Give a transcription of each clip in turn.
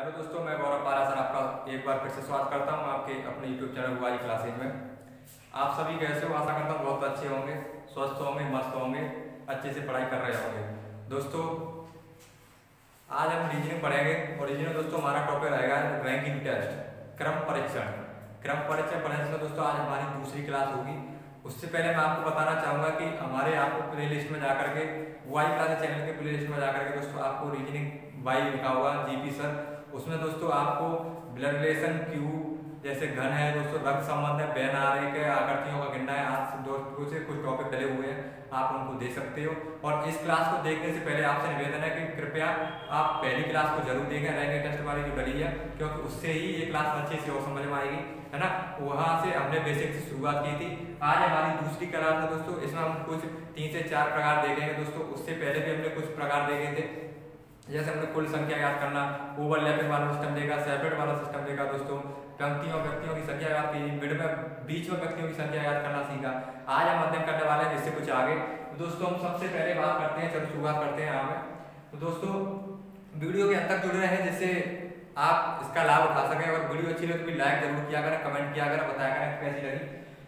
Hello दोस्तों, मैं गौरव पारा सर आपका एक बार फिर से स्वागत करता हूं आपके अपने यूट्यूब चैनल वाई क्लासेज में। आप सभी कैसे हो? आशा करता हूं बहुत अच्छे होंगे, स्वस्थ होंगे, मस्त होंगे, अच्छे से पढ़ाई कर रहे होंगे। दोस्तों आज हम रीजनिंग पढ़ेंगे और रीजनिंग दोस्तों हमारा टॉपिक रहेगा रैंकिंग टेस्ट, क्रम परीक्षण। क्रम परीक्षण पढ़ने से दोस्तों आज हमारी दूसरी क्लास होगी। उससे पहले मैं आपको बताना चाहूँगा कि हमारे आपको प्ले लिस्ट में जाकर के वाई क्लासेज चैनल के प्ले लिस्ट में जाकर के दोस्तों आपको रीजनिंग वाई लिखा हुआ जीपी सर, उसमें दोस्तों आपको ब्लड रिलेशन, क्यू जैसे घन है दोस्तों, रक्त संबंध है, बेन आरेख है, आकृतियों का गिनना है, आज दोस्तों से कुछ टॉपिक डले हुए हैं, आप उनको दे सकते हो। और इस क्लास को देखने से पहले आपसे निवेदन है कि कृपया आप पहली क्लास को जरूर देखें, रैंकिंग टेस्ट वाली जो डली है, क्योंकि उससे ही ये क्लास अच्छे से और समझ में आएगी, है ना। वहाँ से हमने बेसिक से शुरुआत की थी। आज हमारी दूसरी क्लास है दोस्तों, इसमें हम कुछ 3 से 4 प्रकार देखेंगे दोस्तों। उससे पहले भी हमने कुछ प्रकार देखे थे, जैसे हमने कुल संख्या याद करना, ओवरलैपिंग वाला सिस्टम देखा, सेपरेट वाला सिस्टम देखा दोस्तों, पंक्तियों व्यक्तियों की संख्या याद की, मिड में बीच में व्यक्तियों की संख्या याद करना सीखा। आज हम अध्ययन करने वाले हैं इससे कुछ आगे। तो दोस्तों हम सबसे पहले बात करते हैं, चलो शुरुआत करते हैं यहाँ पे। तो दोस्तों वीडियो के अंत तक जुड़े रहें जिससे आप इसका लाभ उठा सकें। और वीडियो अच्छी लगे तो भी लाइक जरूर किया करें, कमेंट किया करें, बताया करें कैसी लगी।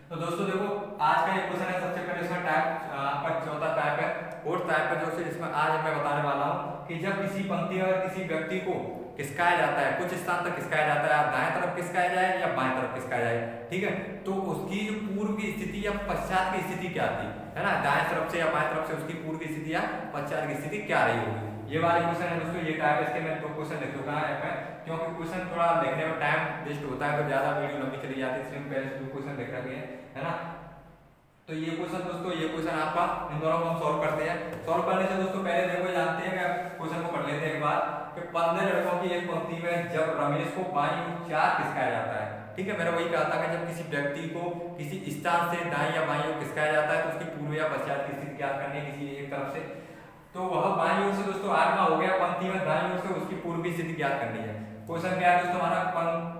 तो दोस्तों देखो आज का ये क्वेश्चन है, सबसे पहले इसमें टाइप आपका चौथा टाइप है, फोर्थ टाइप है दोस्तों, जिसमें आज मैं बताने वाला हूँ कि जब किसी पंक्ति में किसी व्यक्ति को खिसकाया जाता है, कुछ स्थान तक खिसकाया जाता है, दाएं तरफ खिसकाया जाए या बाएं तरफ खिसकाया जाए, ठीक है, तो उसकी जो पूर्व की स्थिति या पश्चात की स्थिति क्या थी, है ना, दाएं तरफ से या बाएं तरफ से उसकी पूर्व की स्थिति या पश्चात की स्थिति क्या रही होगी। ये वाले क्वेश्चन है दोस्तों, ये टाइप इसके मैं 2 क्वेश्चन लिख चुका है, क्योंकि क्वेश्चन थोड़ा लिखने में टाइम वेस्ट होता है तो ज्यादा वीडियो लंबी चली जाती है, इसलिए पहले 2 क्वेश्चन लिख रखे हैं, है ना। तो ये क्वेश्चन दोस्तों, ये क्वेश्चन आपका इन दोनों को हम सॉल्व करते हैं। सॉल्व करने से दोस्तों पहले देखो जानते हैं कि क्वेश्चन को पढ़ लेते हैं एक बार कि 15 लड़कों की एक पंक्ति में जब रमेश को बाईं ओर 4 खिसकाया जाता है, ठीक है, मैंने वही कहा था कि जब किसी व्यक्ति को किसी स्थान से दाईं या बाईं ओर खिसकाया जाता है तो उसकी पूर्व या पश्चात की स्थिति ज्ञात करनी है किसी एक तरफ से। तो वह बाईं ओर से दोस्तों 8वां हो गया, पंक्ति में दाईं ओर से उसकी पूर्व की स्थिति ज्ञात करनी है। क्वेश्चन क्या है दोस्तों हमारा,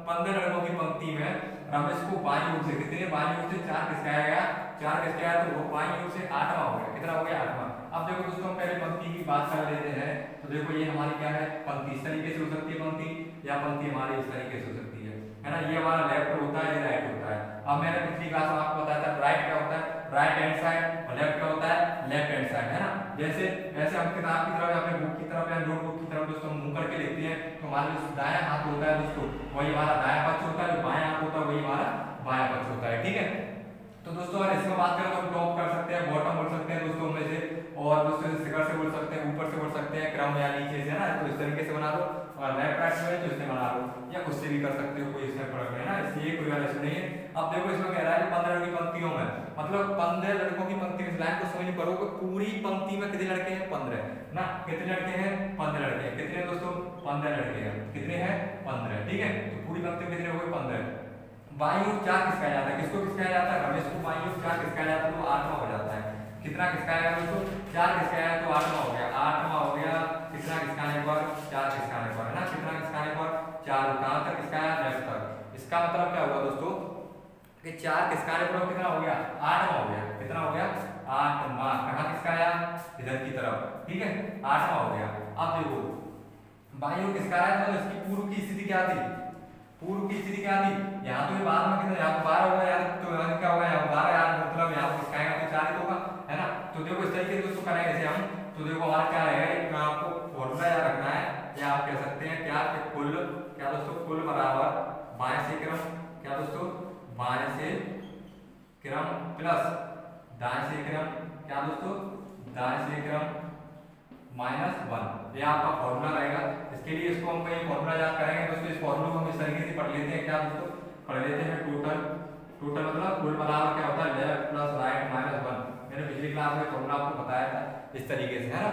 15 लड़कों की पंक्ति में रमेश को बाईं ओर से कितने, बाईं ओर से 4 खिसकाया गया, 4 खिसकाया तो वो बाईं ओर से 8वां हो गया, कितना हो गया 8वां। अब देखो दोस्तों हम पहले पंक्ति की बात कर लेते हैं। तो देखो ये हमारी क्या है, पंक्ति इस तरीके से हो सकती है पंक्ति, या पंक्ति हमारी इस तरीके से हो सकती है ना। ये हमारा लेफ्ट होता है, ये राइट होता है। अब मैंने पिछली क्लास में आपको बताया था राइट क्या होता है, राइट हैंड साइड, और लेफ्ट क्या होता है, लेफ्ट हैंड साइड, है ना। जैसे ऐसे हम किताब की तरफ या अपने बुक की तरफ या नोटबुक की तरफ दोस्तों मुंह करके लिखते हैं, तो हमारा जो दायां हाथ होता है दोस्तों वही हमारा दायां पक्ष होता है, जो बायां हाथ होता है वही हमारा बायां पक्ष होता है, ठीक है। तो दोस्तों अगर इसमें बात करें तो हम टॉप कर सकते हैं, बॉटम बोल सकते हैं दोस्तों में से, और दोस्तों शिखर से बोल सकते हैं, ऊपर से बोल सकते हैं, क्रम या नीचे से, है ना। तो इस तरीके से बना दो, और लेफ्ट राइट में तो इससे बना दो, या उससे भी कर सकते हो, कोई इसमें फर्क नहीं है ना, इसलिए कोई वाला इशू नहीं है। अब देखो इसमें कह रहा है 15 लड़कों की पंक्तियों में, मतलब 15 लड़कों की पंक्ति में, लाइन को समझ पड़ो कि पूरी पंक्ति में कितने लड़के हैं, 15 ना, कितने लड़के हैं, 15 लड़के हैं, कितने दोस्तों 15 लड़के हैं, कितने हैं 15, ठीक है। तो पूरी पंक्ति में कितने हो गए 15। बाईं ओर 4 खिसकाया जाता है, किसको खिसकाया जाता है, रमेश को बाईं ओर 4 खिसकाया जाता है तो 8वां हो जाता है। कितना खिसकाया गया दोस्तों, 4 खिसकाया तो 8वां हो गया, 8वां हो गया, कितना खिसकाने पर, 4 खिसकाने पर, है ना, कितना खिसकाने पर 4, कहां तक खिसकाया, लेफ्ट तक। इसका मतलब क्या हुआ दोस्तों कि 4 खिसकाने पर कितना हो गया, 8वां हो गया, कितना हो गया 8वां, कहां खिसकाया, इधर की तरफ, ठीक है, 8वां हो गया। अब देखो बाईं ओर खिसकाया तो इसकी पूर्व की स्थिति क्या थी, पूर्व की स्थिति क्या थी, यहाँ तो ये बाद में कितना, यहाँ 12 होगा, यहाँ तो क्या होगा, यहाँ 12, यार मतलब यहाँ खिसकाएगा तो 4 ही होगा, है ना। तो देखो इस तरीके से दोस्तों करेंगे ऐसे हम। तो देखो हमारा क्या रहेगा, आपको फॉर्मूला याद रखना है, या आप कह सकते हैं क्या कि कुल, क्या दोस्तों, कुल बराबर बाएं से क्रम, क्या दोस्तों, बाएं से क्रम प्लस दाएं से क्रम, क्या दोस्तों, दाएं से क्रम -1, ये आपका फॉर्मूला रहेगा। इसके लिए इसको हम कहीं फॉर्मूला याद करेंगे दोस्तों, इस फॉर्मूले को हम इस तरीके से पढ़ लेते हैं, क्या दोस्तों, पढ़ लेते हैं टोटल, टोटल मतलब कुल बराबर क्या होता है, लेफ्ट प्लस राइट -1। मैंने पिछली क्लास में फॉर्मूला आपको बताया था इस तरीके से, है ना।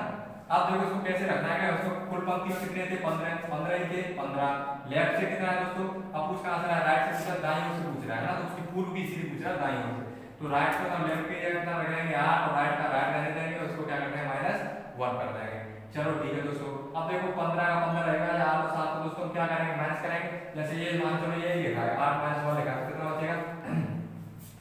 अब देखो इसको कैसे रखना है, उसको कुल पंक्ति में कितने थे, 15 ही थे, 15, लेफ्ट से कितना है दोस्तों, अब पूछ कहां से रहा है, राइट से पूछा, दाईं ओर से पूछ रहा है ना, तो उसकी पूर्व की स्थिति पूछ रहा है दाईं ओर से। तो राइट का हम लेफ्ट की जगह कितना लगाएंगे 8, और राइट का राइट रहने देंगे, और इसको क्या करते हैं -1 कर देंगे। चलो ठीक है दोस्तों। अब देखो 15 का 15 रहेगा, या 8 और 7 को दोस्तों क्या करेंगे, माइनस करेंगे। जैसे ये मान चलो ये लिखा है 8 - 1 लिखा है, कितना बचेगा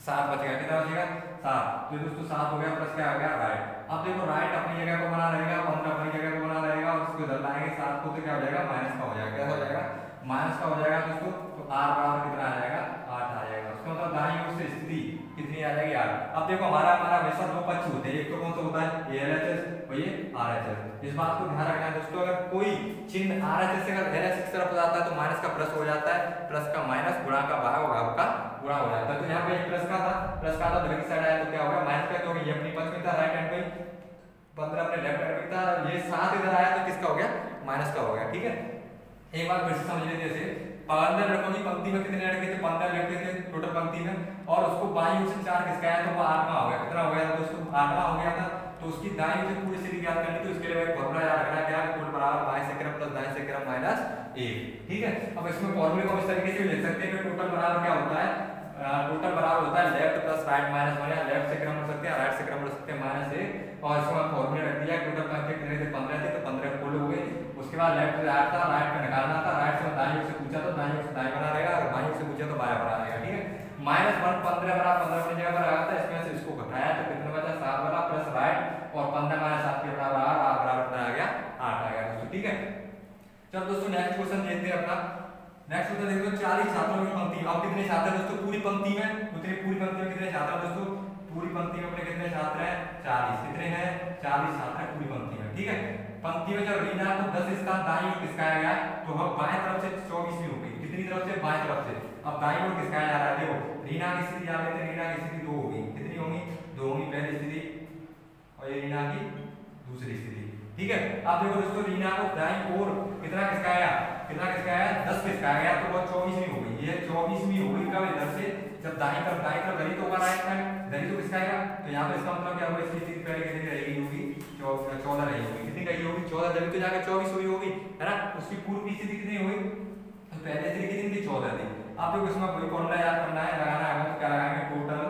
7 बचेगा, कितना बचेगा 7। तो दोस्तों 7 हो गया, प्लस क्या हो गया राइट। अब देखो राइट अपनी जगह पर बना रहेगा, 15 अपनी जगह पर बना रहेगा, और इसको इधर लाएंगे 7 को, तो क्या हो जाएगा माइनस का हो जाएगा, क्या हो जाएगा माइनस का हो जाएगा दोस्तों, तो आर बराबर कितना आ जाएगा, 8 आ जाएगा। उसका मतलब दाईं ओर से स्थिति कितनी आ जाएगी, 8। अब देखो हमारा हमेशा दो पक्ष होते हैं, एक तो कौन सा होता है, ये LHS और ये RHS। इस बात को ध्यान रखना है दोस्तों, अगर कोई चिन्ह RHS से अगर LHS की तरफ जाता है तो माइनस का प्लस हो जाता है, प्लस का माइनस, गुणा का भाग, भाग का गुणा हो जाता है। तो यहाँ पे प्लस का था, इधर की साइड आया तो क्या होगा, माइनस का, क्योंकि ये अपनी पक्ष में था राइट हैंड पे, 15 अपने लेफ्ट हैंड में था, ये 7 इधर आया तो किसका हो गया, माइनस का हो गया। ठीक है, एक बार फिर से समझ लीजिए, जैसे 15 लड़कों की पंक्ति में कितने लड़के थे, 15 लड़के थे टोटल पंक्ति में, और उसको बाईं ओर से 4 किसका आया तो वो 8वां हो गया। कितना हो गया दोस्तों, 8वां हो गया था। तो उसकी दाईं ओर से पूरी सीधी ज्ञात करनी, तो इसके लिए एक फॉर्मूला याद रखना है, क्या, कुल बराबर बाईं से क्रम प्लस दाईं से क्रम माइनस 1। ठीक है, अब इसमें फॉर्मूले को इस तरीके से लिख सकते हैं कि टोटल बराबर क्या होता है, टोटल बराबर होता है लेफ्ट प्लस राइट माइनस 1, या लेफ्ट से क्रम बढ़ सकते हैं, राइट से क्रम बढ़ सकते हैं -1। और इसमें फॉर्मूला रख दिया, टोटल पंक्ति कितने थे, 15 थे, तो 15 फुल हो गए। उसके बाद लेफ्ट से राइट था, राइट का निकालना था, राइट से दाईं ओर से पूछा तो दाईं ओर से दाईं बना रहेगा, अगर बाईं ओर से पूछा तो बायां बना रहेगा। ठीक है, -1 15 बराबर 15 अपनी जगह पर आया था, इसमें से इसको घटाया तो कितना बचा, 7 बना प्लस राइट, और 15 - 7 के बराबर r बराबर आ गया 8 आ गया दोस्तों। ठीक है, चलो दोस्तों नेक्स्ट क्वेश्चन देखते हैं अपना। नेक्स्ट क्वेश्चन देखो, 40 छात्रों की पंक्ति, अब कितने छात्र हैं दोस्तों पूरी पंक्ति में, उतने पूरी पंक्ति में कितने छात्र हैं दोस्तों, पूरी पंक्ति में अपने कितने छात्र हैं, 40। कितने हैं, 40 छात्र हैं पूरी पंक्ति में। ठीक है, पंक्ति में जब रीना को 10 स्थान दाईं ओर खिसकाया गया तो अब बाएं तरफ से 24वीं हो गई, कितनी तरफ से, बाएं तरफ से। अब दाईं ओर खिसकाया जा रहा है, देखो रीना की स्थिति आ लेते हैं, रीना की स्थिति 2 होगी, कितनी होगी, 2 होगी पहली स्थिति, और ये रीना की दूसरी स्थिति। ठीक है, अब देखो दोस्तों, रीना को दाईं ओर कितना खिसकाया, 10 खिसकाया गया तो वो 24वीं हो गई, ये 24वीं हो गई। कब, इधर से जब दाईं तरफ गई तो होगा राइट साइड, गई तो खिसकाएगा, तो यहाँ पे इसका मतलब क्या होगा, इसकी स्थिति पहले कितनी रहेगी होगी, 14 रही होगी, कितनी रही होगी, 14, जब तो जाकर 24 हुई होगी, है ना। उसकी पूर्व की स्थिति कितनी हुई, तो पहले स्थिति कितनी थी, 14 थी। अब देखो इसमें कोई फॉर्मूला याद करना है, लगाना है, तो क्या लगाएंगे, टोटल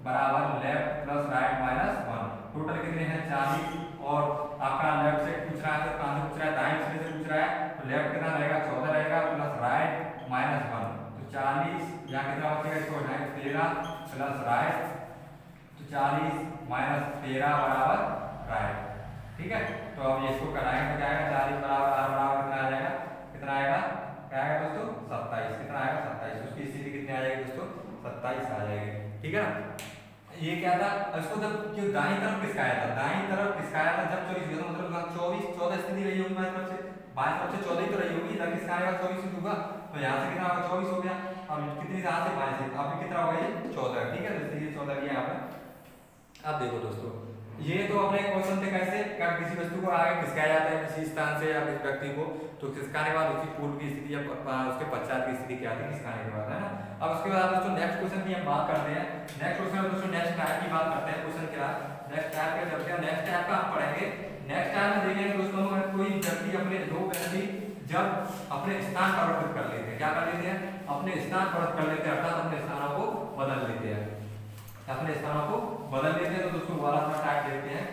बराबर left plus right minus 1। Total कितने हैं, 40, और आपका लेफ्ट से पूछ रहा है, कहां से पूछ रहा है, दाएं से पूछ रहा है, तो लेफ्ट कितना रहेगा, 14 रहेगा, प्लस राइट माइनस 1, तो 40, यहाँ कितना बचेगा, इसको 13 प्लस राइट, तो 40 माइनस 13 बराबर राइट। ठीक है, तो अब ये इसको कराएंगे तो क्या आएगा, 40 बराबर r बराबर कितना आ जाएगा, कितना आएगा, क्या आएगा दोस्तों, 27। कितना आएगा, 27। उसकी स्थिति कितनी आ जाएगी दोस्तों, 27 आ जाएगी। ठीक है ना, ये क्या था, इसको जब क्यों दाईं तरफ खिसकाया था, दाईं तरफ खिसकाया था जब 24 हुआ, तो मतलब 14 स्थिति रही होगी बाएं तरफ से, 14 ही तो रही होगी, इधर खिसकाएगा 24 होगा, तो यहाँ से कितना होगा, 24 हो गया। अब कितनी यहाँ से बाएं से, अब कितना होगा, ये 14। ठीक है, तो ये 14 लिया आपने। अब देखो दोस्तों, ये तो अपने क्वेश्चन थे कैसे, क्या किसी वस्तु को आगे खिसकाया जाता है किसी स्थान से या किसी व्यक्ति को, तो खिसकाने के बाद उसकी पूर्व की स्थिति या उसके पश्चात की स्थिति क्या थी खिसकाने के बाद, है ना। अब उसके बाद दोस्तों नेक्स्ट क्वेश्चन की हम बात करते हैं। नेक्स्ट क्वेश्चन दोस्तों नेक्स्ट टाइप की बात करते हैं, क्वेश्चन क्या नेक्स्ट टाइप के चलते हैं, नेक्स्ट टाइप का हम पढ़ेंगे। नेक्स्ट टाइप में देखेंगे दोस्तों, अगर कोई व्यक्ति अपने दो व्यक्ति जब अपने स्थान परिवर्तित कर लेते हैं, क्या कर लेते हैं, अपने स्थान परिवर्तित कर लेते हैं, अर्थात अपने स्थानों को बदल लेते हैं, अपने स्थानों को बदल लेते हैं। तो दोस्तों वाला अपना टाइप देखते हैं,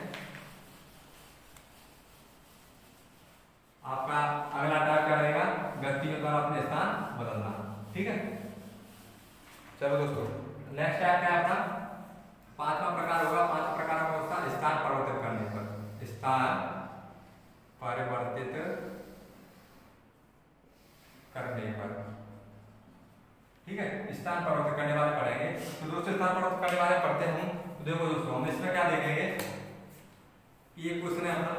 आपका अगला टाइप क्या रहेगा, व्यक्ति के द्वारा अपने स्थान बदलना। ठीक है, चलो दोस्तों नेक्स्ट टाइप क्या है अपना, 5वां प्रकार होगा। 5वां प्रकार का होगा स्थान परिवर्तित करने पर, स्थान परिवर्तित करने पर। ठीक है, स्थान परिवर्तित करने वाले पढ़ेंगे। तो दोस्तों स्थान परिवर्तित करने वाले पढ़ते हैं। तो देखो दोस्तों, हम इसमें क्या देखेंगे, ये क्वेश्चन है अपना,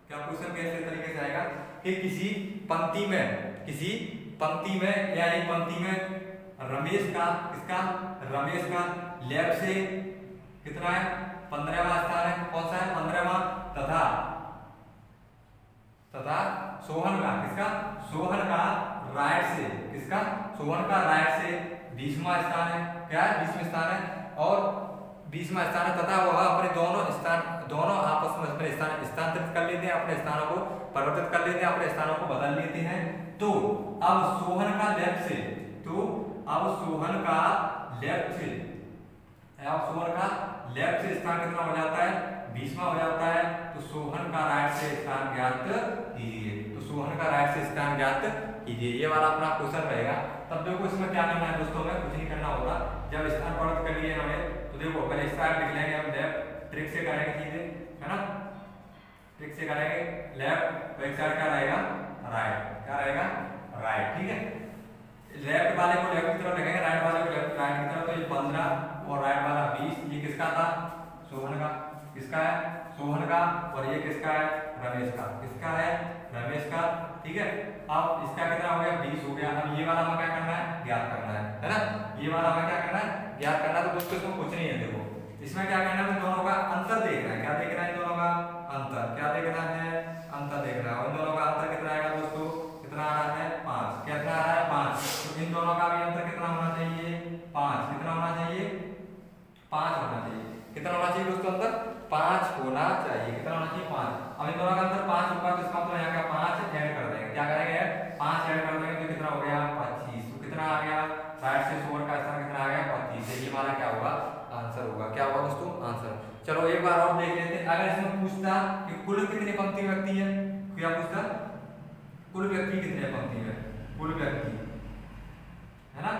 क्या क्वेश्चन कैसे तरीके से आएगा कि किसी पंक्ति में या एक पंक्ति में रमेश का, किसका, रमेश का लेफ्ट से कितना है, 15वां स्थान है, कौन सा है, 15वां, तथा सोहन का, किसका, सोहन का राइट से, किसका, सोहन का राइट से 20वां स्थान है, क्या है, 20वां स्थान है, और 20वां स्थान है, तथा वह अपने दोनों आपस में अपने स्थान स्थानांतरित कर लेते हैं, अपने स्थानों को परिवर्तित कर लेते हैं, अपने स्थानों को बदल लेते हैं। तो अब सोहन का लेफ्ट से, स्थान कितना हो जाता है, 20वां हो जाता है। तो सोहन का राइट से स्थान ज्ञात कीजिए, तो सोहन का राइट से स्थान ज्ञात कीजिए, ये वाला अपना क्वेश्चन रहेगा। तब देखो इसमें क्या करना है दोस्तों, हमें कुछ नहीं करना होगा। जब स्थान परिवर्तित कर लिए हमें, तो देखो पहले स्टार्ट लिख लेंगे हम, लेफ्ट ट्रिक से करेंगे चीजें, है ना, ट्रिक से करेंगे लेफ्ट, तो एक साइड क्या रहेगा, राइट, क्या रहेगा राइट। ठीक है, लेफ्ट वाले को लेफ्ट की तरफ लिखेंगे, राइट वाले को लेफ्ट राइट की तरफ। तो ये 15 और राइट वाला 20। ये किसका था? सोहन का। किसका है? सोहन का। और ये किसका है? रमेश का। किसका है? रमेश का। ठीक है, अब इसका कितना हो गया? 20 हो गया। अब ये वाला हमें क्या करना है? ज्ञात करना है ना? ये वाला हमें क्या करना है? ज्ञात करना है। तो दोस्तों इसमें कुछ नहीं है, देखो इसमें क्या करना है? दोनों का अंतर देखना है। क्या देखना है? दोनों का अंतर। क्या देखना है? अंतर देखना है। और इन दोनों का अंतर कितना आएगा दोस्तों? कितना आ रहा है? 5। कितना आ रहा है? 5। तो इन दोनों का भी अंतर कितना होना चाहिए? 5। कितना होना चाहिए? 5 होना चाहिए। कितना होना चाहिए दोस्तों? अंतर 5 होना चाहिए। कितना होना चाहिए? 5। अब इन दोनों का अंतर 5 होगा, तो इसका मतलब यहाँ का 5 ऐड कर देंगे। क्या करेंगे? 5 ऐड कर देंगे, तो कितना हो गया? 25। तो कितना आ गया? राइट से सोहन का स्थान कितना आ गया? 25। ये हमारा क्या होगा? आंसर होगा। क्या होगा दोस्तों? आंसर। चलो एक बार और देख लेते हैं। अगर इसमें पूछता कि कुल कितनी पंक्ति व्यक्ति है, क्या पूछता? कुल व्यक्ति कितने पंक्ति में? कुल व्यक्ति है ना,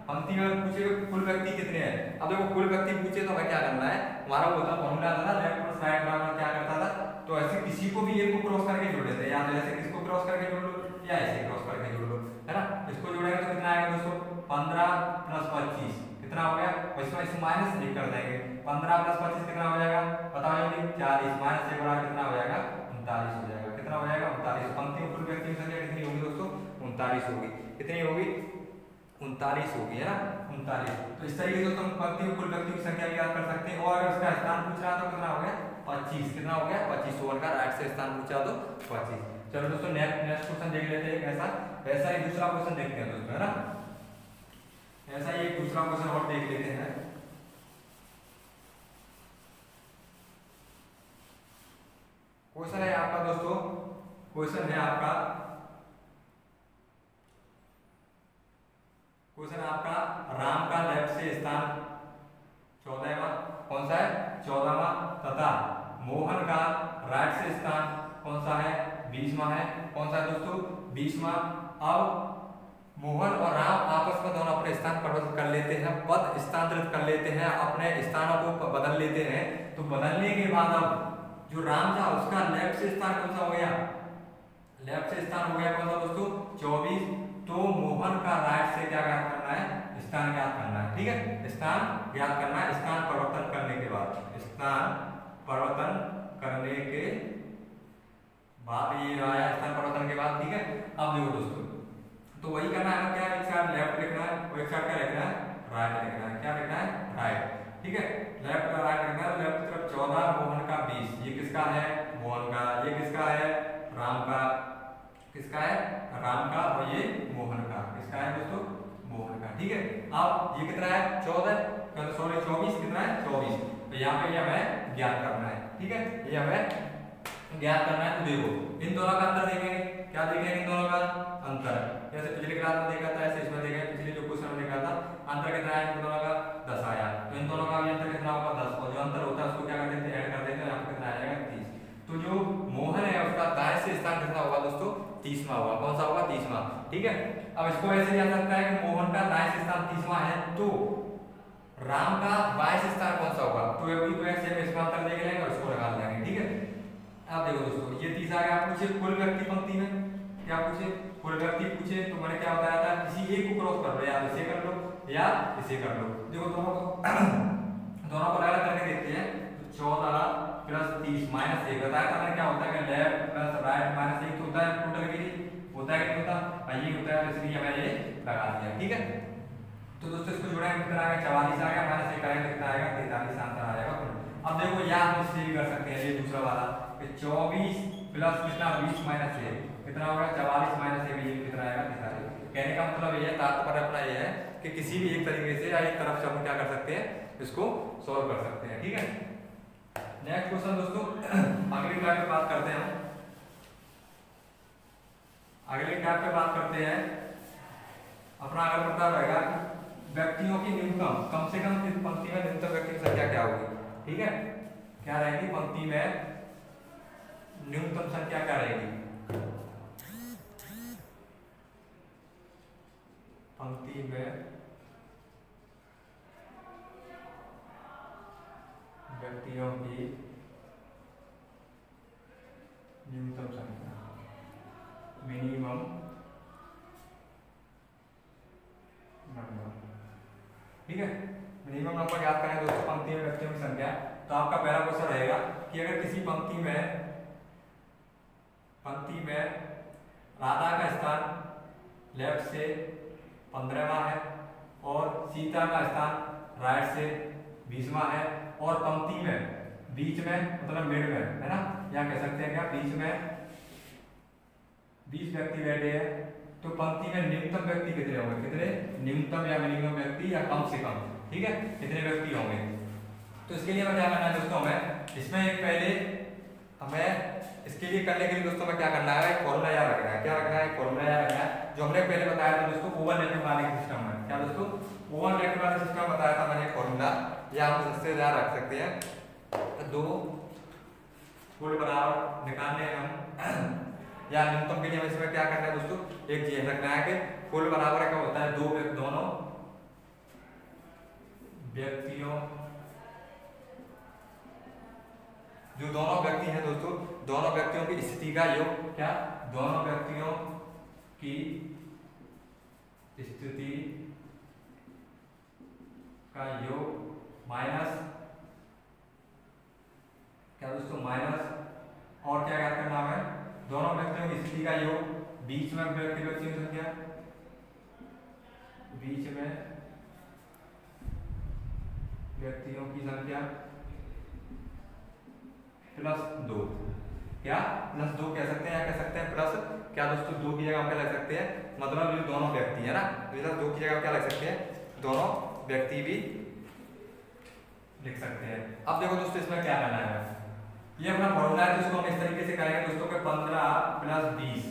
पंक्ति में पूछे कुल व्यक्ति कितने हैं। अब देखो कुल व्यक्ति पूछे तो हमें क्या करना है? हमारा होता फॉर्मूला था ना, लेफ्ट और राइट बराबर क्या करता था? तो ऐसे किसी को भी एक को क्रॉस करके जोड़ देते हैं, या तो ऐसे किसको क्रॉस करके जोड़ लो या ऐसे क्रॉस करके जोड़ लो, है ना। इसको जोड़ेंगे तो कितना आएगा दोस्तों? 15 + 25 कितना हो गया? इसमें इस माइनस नहीं कर देंगे। 15 + 25 कितना हो जाएगा? बताओ जल्दी। 40 माइनस 1 बराबर कितना हो जाएगा? 39 हो जाएगा। कितना हो जाएगा? 39। पंक्ति में कुल व्यक्ति की संख्या कितनी होगी दोस्तों? 39 होगी। कितनी होगी? 39 होगी, है ना, 39। तो इस तरीके से तुम पंक्ति में कुल व्यक्ति की संख्या ज्ञात कर सकते हैं। और अगर इसका स्थान पूछ रहा तो कितना हो गया? 25। कितना हो गया? 25। सोहन का राइट से स्थान पूछा तो 25। चलो दोस्तों नेक्स्ट क्वेश्चन देख लेते हैं। ऐसा ही दूसरा क्वेश्चन देखते हैं दोस्तों, है ना। ऐसा ही एक दूसरा क्वेश्चन और देख लेते हैं। क्वेश्चन है आपका दोस्तों, क्वेश्चन है आपका राम का लेफ्ट से स्थान 14वां कौन सा है? 14वां। तथा मोहन का राइट से स्थान कौन सा है? 20वां है। कौन सा है दोस्तों? 20वां। अब मोहन और राम आपस में दोनों अपने स्थान परिवर्तित कर लेते हैं, पद स्थानांतरित कर लेते हैं, अपने स्थानों को बदल लेते हैं। तो बदलने के बाद अब जो राम था उसका लेफ्ट से स्थान कौन सा हो गया? लेफ्ट से स्थान हो गया कौन सा दोस्तों? 24। तो मोहन का राइट से क्या ज्ञात करना है? स्थान ज्ञात करना है। ठीक है, स्थान ज्ञात करना है। स्थान परिवर्तन करने के बाद, स्थान परिवर्तन करने के बाद ये आया स्थान परिवर्तन के बाद। ठीक है, अब देखो दोस्तों, तो वही करना है। क्या एक साइड लेफ्ट लिखना है और एक साइड क्या लिखना है? राइट लिखना है। क्या लिखना है? राइट। ठीक है, लेफ्ट का राइट लिखना है। लेफ्ट की तरफ 14, मोहन का 20। ये किसका है? मोहन का। ये किसका है? राम का। किसका है? राम का। और ये मोहन का। किसका है दोस्तों? मोहन का। ठीक है, अब ये कितना है? 14, सॉरी 24। कितना है? 24। तो यहाँ पे ये हमें ज्ञात करना है। ठीक है, ये हमें ज्ञात करना है। तो देखो इन दोनों का अंतर देखेंगे। क्या देखेंगे? इन दोनों का अंतर। जैसे पिछली क्लास में देखा था, ऐसे इसमें देखेंगे। पिछले जो क्वेश्चन में देखा था, अंतर कितना है इन दोनों का? 10 आया। तो इन दोनों का भी अंतर कितना होगा? 10। और जो अंतर होता है उसको क्या कर देते हैं? ऐड कर देते हैं। यहाँ पे कितना आ जाएगा? 30। तो जो मोहन है उसका दाएं से स्थान कितना होगा दोस्तों? 30वां होगा। कौन सा होगा? 30वां। ठीक है, अब इसको ऐसे लिया सकता है कि मोहन का दाएं से स्थान 30वां है, तो राम का बाएं से स्थान कौन सा होगा? तो एक को ऐसे में इसका अंतर देख लेंगे और इसको लगा लेंगे। ठीक है, अब देखो दोस्तों, ये 30 आ गया। पूछे कुल व्यक्ति पंक्ति में, क्या पूछे? कुल व्यक्ति पूछे। तो मैंने क्या बताया था? किसी एक को क्रॉस कर लो, या इसे कर लो या इसे कर लो। देखो दोनों को दोनों को अलग करके देखते हैं। तो 14 + 30 - 1 बताया था मैंने। क्या होता है? लेफ्ट प्लस राइट माइनस 1 होता है टोटल के लिए, होता है कि नहीं होता? ये होता है, इसलिए मैंने ये लगा दिया। ठीक है, तो दोस्तों इसको जोड़ेंगे कितना आएगा? 44 आ गया। -1 करेंगे कितना आएगा? 43 आंसर आ जाएगा। अब देखो या हम इससे भी कर सकते हैं, ये दूसरा वाला 24 प्लस कितना? 20 - 1 कितना होगा? 44 - 1 ये कितना आएगा? 43। कहने का मतलब ये है, तात्पर्य अपना ये है कि किसी भी एक तरीके से या एक तरफ से हम क्या कर सकते हैं? इसको सॉल्व कर सकते हैं। ठीक है, नेक्स्ट क्वेश्चन दोस्तों, अगली क्लास पे बात करते हैं। अगली क्लास पे बात करते हैं। अपना अगर पता रहेगा व्यक्तियों की न्यूनतम, कम से कम इस पंक्ति में न्यूनतम व्यक्ति की संख्या क्या होगी। ठीक है, क्या रहेगी? पंक्ति में न्यूनतम संख्या क्या रहेगी? पंक्ति में व्यक्तियों की न्यूनतम संख्या, मिनिमम पंक्ति में राधा का स्थान लेफ्ट से 15वां है और सीता का स्थान राइट से 20वां है और पंक्ति में बीच में मतलब मिड में है ना, यहाँ कह सकते हैं क्या बीच में 20 व्यक्ति बैठे हैं तो पंक्ति में न्यूनतम व्यक्ति कितने होंगे, कितने न्यूनतम या मिनिमम व्यक्ति या कम से कम, ठीक है, कितने व्यक्ति होंगे। तो इसके लिए हमें क्या करना है दोस्तों, हमें इसमें एक पहले हमें इसके लिए करने के लिए दोस्तों में क्या करना है, फॉर्मूला याद रखना है। क्या रखना है, फॉर्मूला याद रखना है जो हमने पहले बताया था दोस्तों ओवन रेक्टेंगुलर सिस्टम में। क्या दोस्तों, ओवन रेक्टेंगुलर सिस्टम बताया था मैंने फॉर्मूला, या हम इससे याद रख सकते हैं। दो फुल बराबर निकालने हम या न्यूनतम के लिए हमें इसमें क्या करना है दोस्तों, एक चीज रखना है कि फुल बराबर क्या होता है, दोनों व्यक्तियों, जो दोनों व्यक्ति हैं दोस्तों, दोनों व्यक्तियों की स्थिति का योग, क्या दोनों व्यक्तियों की स्थिति का योग माइनस क्या दोस्तों, माइनस और क्या याद करना है, दोनों व्यक्तियों की स्थिति का योग, बीच में व्यक्तियों की संख्या, बीच में व्यक्तियों की संख्या प्लस 2, क्या प्लस 2 कह सकते हैं या कह सकते हैं प्लस क्या दोस्तों 2 की जगह हम क्या लग सकते हैं, मतलब जो दोनों व्यक्ति है ना, तो 2 की जगह क्या लग सकते हैं, दोनों व्यक्ति भी लिख सकते हैं। अब देखो दोस्तों इसमें क्या करना है, ये अपना फॉर्मूला है जिसको हम इस तरीके से करेंगे दोस्तों के 15 प्लस 20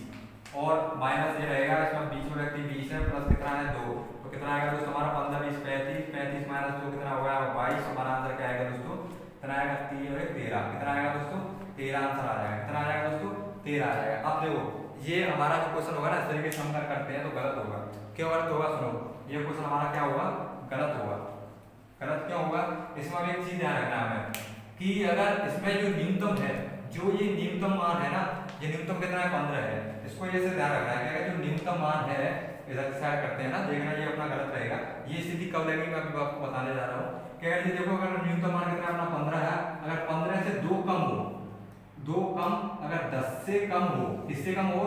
और माइनस ये रहेगा, इसमें बीच में व्यक्ति 20 है प्लस कितना है 2, तो कितना आएगा दोस्तों हमारा 15 20 35, 35 माइनस 2 कितना होगा 22, हमारा आंसर क्या आएगा दोस्तों, कितना आएगा 3 और 13, कितना आएगा दोस्तों 13 आंसर आ जाएगा, कितना आ जाएगा दोस्तों 13 आ जाएगा। अब देखो ये हमारा जो क्वेश्चन होगा ना इस तरीके से हम करते हैं तो गलत होगा, क्यों गलत होगा, सुनो ये क्वेश्चन हमारा क्या होगा, गलत होगा। गलत क्यों होगा, इसमें एक चीज ध्यान रखना है कि अगर इसमें जो न्यूनतम है, जो ये न्यूनतम मान है ना, ये न्यूनतम कितना है 15 है, इसको ये से ध्यान रखना है कि अगर जो न्यूनतम मान है इधर साइड करते हैं ना, देखना ये अपना गलत रहेगा। ये स्थिति कब लगेगी मैं अभी आपको बताने जा रहा हूँ कि अगर ये देखो अगर न्यूनतम मान कितना अपना 15 है, अगर 15 से 2 कम हो, 2 कम अगर 10 से कम हो, किससे कम हो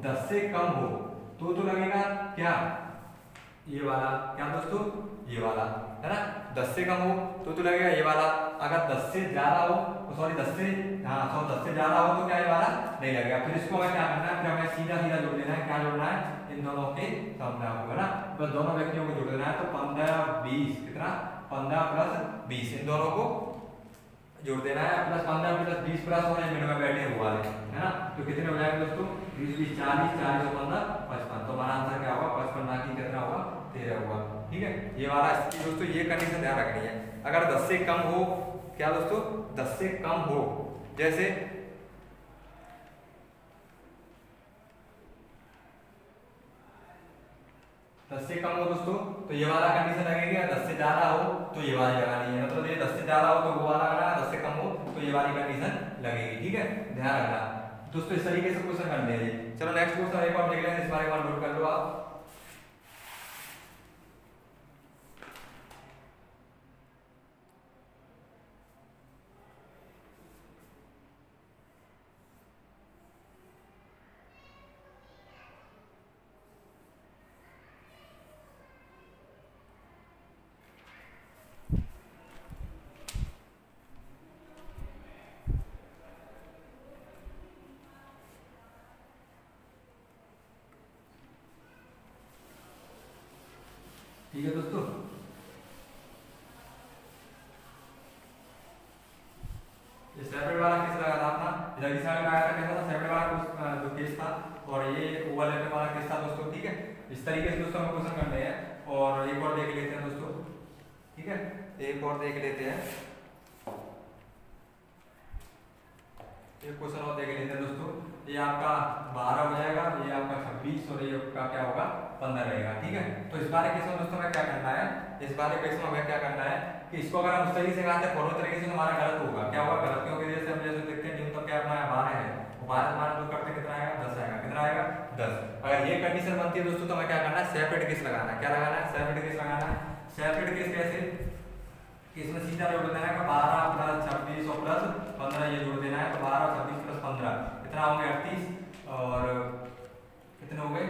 10 से कम हो तो लगेगा क्या ये वाला, क्या दोस्तों ये वाला है ना, 10 से कम हो तो लगेगा ये वाला, अगर 10 से ज्यादा हो सॉरी 10 से 10 से ज्यादा हो तो क्या ये वाला नहीं लगेगा। फिर इसको हमें क्या करना है, फिर हमें सीधा सीधा जोड़ देना है, क्या जोड़ना है इन दोनों के सामने आपको है ना, बस दोनों व्यक्तियों को जोड़ देना है। तो 15 20 कितना 15 प्लस 20 इन दोनों को जोड़ देना है, प्लस 15 प्लस 20 प्लस होने मिनट में बैठे हुआ है ना, तो कितने हो जाएंगे दोस्तों 20 20 40 40 और 15 55, तो हमारा आंसर क्या होगा 55 ना कि कितना होगा 13 होगा। ठीक है, ये वाला दोस्तों ये कंडीशन ध्यान रखनी है। अगर 10 से कम हो, क्या दोस्तों 10 से कम हो, जैसे से कम हो दोस्तों तो ये वाला कंडीशन लगेगी, 10 से ज्यादा हो तो ये वाली लगानी है, मतलब ये 10 से ज्यादा हो तो वो वाला लगाना, 10 से कम हो तो ये वाली कंडीशन लगेगी। ठीक है, ध्यान रखना दोस्तों, इस तरीके से क्वेश्चन करने हैं। चलो नेक्स्ट क्वेश्चन एक और देख लेंगे, इस बारे में नोट कर लो आप। ठीक है दोस्तों, ये सेपरेट वाला केस लगा था अपना, इधर इस वाले लगाया था, कैसा था सेपरेट वाला जो केस था, और ये ओवल लेवल वाला केस था दोस्तों। ठीक है, इस तरीके से दोस्तों हम क्वेश्चन करने हैं, और एक और देख लेते हैं दोस्तों। ठीक है, एक और देख लेते हैं, एक क्वेश्चन और देख लेते हैं दोस्तों। ये आपका 12 हो जाएगा, ये आपका 26 और ये आपका क्या होगा 15 रहेगा। ठीक है, तो इस बारे केस में दोस्तों हमें क्या करना है, इस बारे केस में हमें क्या करना है कि इसको अगर हम उस तरीके से लगाते हैं फॉर्मूला तरीके से, हमारा गलत होगा। क्या होगा गलत, क्योंकि जैसे हम जैसे देखते हैं न्यूनतम क्या अपना 12 है, 12 हमारा जो करते कितना आएगा 10 आएगा, कितना आएगा 10। अगर ये कंडीशन बनती है दोस्तों तो हमें क्या करना है, सेपरेट केस लगाना है। क्या लगाना है, सेपरेट केस लगाना है। सेपरेट केस कैसे, इसमें सीधा जोड़ देना है 12 प्लस 26 और प्लस 15 ये जोड़ देना है, तो 12 26 प्लस 15 कितना होंगे 38, और कितने हो गए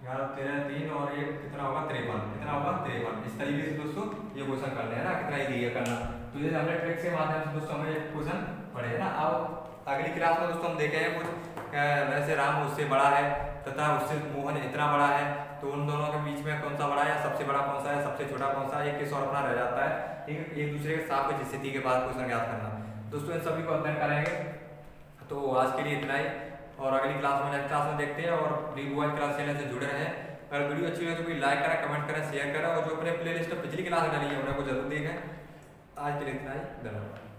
11 13 3 और 1 कितना होगा 53, कितना होगा 53। इस तरीके से दोस्तों ये क्वेश्चन करने हैं ना, कितना ईजी है करना। तो ये हमने ट्रिक के माध्यम से दोस्तों हमें क्वेश्चन पढ़े ना। अब अगली क्लास में दोस्तों हम देखे हैं कुछ वैसे राम उससे बड़ा है तथा उससे मोहन इतना बड़ा है, तो उन दोनों के बीच में कौन सा बड़ा है, सबसे बड़ा कौन सा है, सबसे छोटा कौन सा है, एक किस और अपना रह जाता है, एक दूसरे के साथ की स्थिति के बाद क्वेश्चन याद करना। दोस्तों इन सभी को अध्ययन करेंगे। तो आज के लिए इतना ही, और अगली क्लास में नेक्स्ट क्लास में देखते हैं। और रिवॉइस क्लास चैनल से जुड़े रहें। अगर वीडियो अच्छी लगे तो कोई लाइक करें, कमेंट करें, शेयर करें, और जो अपने प्लेलिस्ट में पिछली क्लास डाली है उन्हें को जरूर देखें। आज के लिए इतना ही, धन्यवाद।